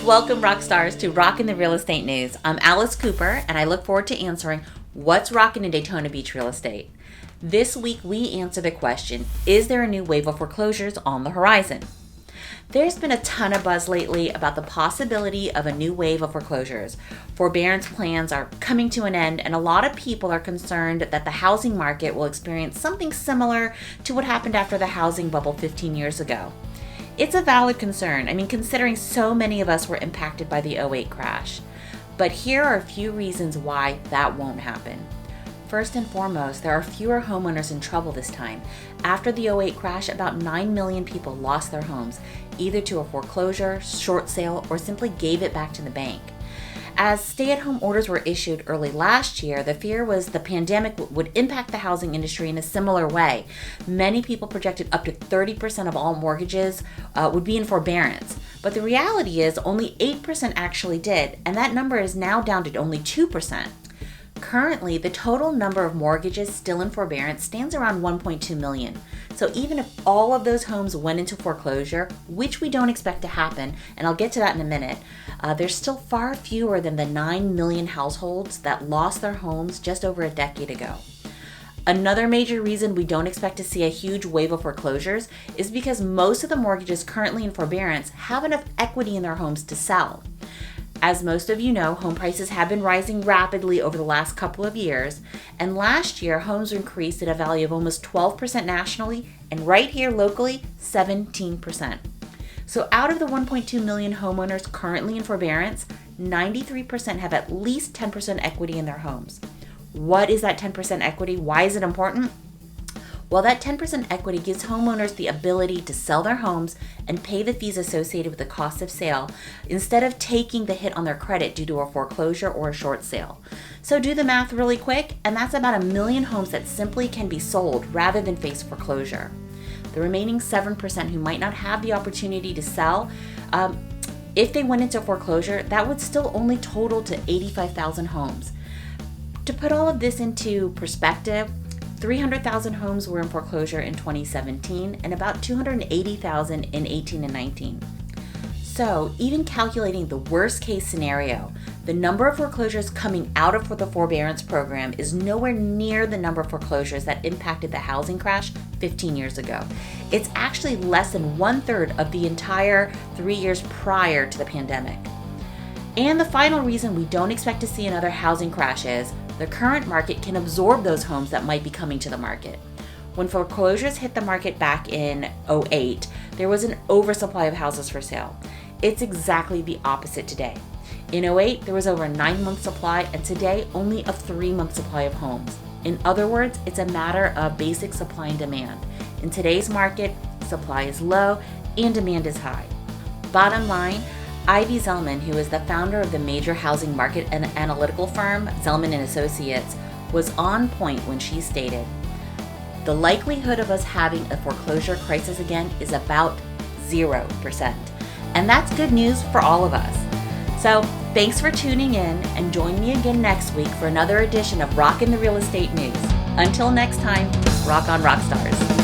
Welcome, rock stars, to Rockin' the Real Estate News. I'm Alice Cooper, and I look forward to answering what's rockin' in Daytona Beach real estate. This week, we answer the question, is there a new wave of foreclosures on the horizon? There's been a ton of buzz lately about the possibility of a new wave of foreclosures. Forbearance plans are coming to an end, and a lot of people are concerned that the housing market will experience something similar to what happened after the housing bubble 15 years ago. It's a valid concern, considering so many of us were impacted by the '08 crash. But here are a few reasons why that won't happen. First and foremost, there are fewer homeowners in trouble this time. After the '08 crash, about 9 million people lost their homes, either to a foreclosure, short sale, or simply gave it back to the bank. As stay-at-home orders were issued early last year, the fear was the pandemic would impact the housing industry in a similar way. Many people projected up to 30% of all mortgages would be in forbearance. But the reality is only 8% actually did, and that number is now down to only 2%. Currently, the total number of mortgages still in forbearance stands around 1.2 million. So even if all of those homes went into foreclosure, which we don't expect to happen, and I'll get to that in a minute, there's still far fewer than the 9 million households that lost their homes just over a decade ago. Another major reason we don't expect to see a huge wave of foreclosures is because most of the mortgages currently in forbearance have enough equity in their homes to sell. As most of you know, home prices have been rising rapidly over the last couple of years, and last year homes increased at a value of almost 12% nationally, and right here locally, 17%. So out of the 1.2 million homeowners currently in forbearance, 93% have at least 10% equity in their homes. What is that 10% equity? Why is it important? Well, that 10% equity gives homeowners the ability to sell their homes and pay the fees associated with the cost of sale instead of taking the hit on their credit due to a foreclosure or a short sale. So do the math really quick, and that's about 1 million homes that simply can be sold rather than face foreclosure. The remaining 7% who might not have the opportunity to sell, if they went into foreclosure, that would still only total to 85,000 homes. To put all of this into perspective, 300,000 homes were in foreclosure in 2017 and about 280,000 in 18 and 19. So even calculating the worst case scenario, the number of foreclosures coming out of the forbearance program is nowhere near the number of foreclosures that impacted the housing crash 15 years ago. It's actually less than 1/3 of the entire 3 years prior to the pandemic. And the final reason we don't expect to see another housing crash is the current market can absorb those homes that might be coming to the market. When foreclosures hit the market back in '08, there was an oversupply of houses for sale. It's exactly the opposite today. In '08, there was over a 9-month supply, and today only a 3-month supply of homes. In other words, it's a matter of basic supply and demand. In today's market, supply is low and demand is high. Bottom line, Ivy Zelman, who is the founder of the major housing market and analytical firm, Zelman & Associates, was on point when she stated, "The likelihood of us having a foreclosure crisis again is about 0%. And that's good news for all of us. So thanks for tuning in, and join me again next week for another edition of Rockin' the Real Estate News. Until next time, rock on, rock stars.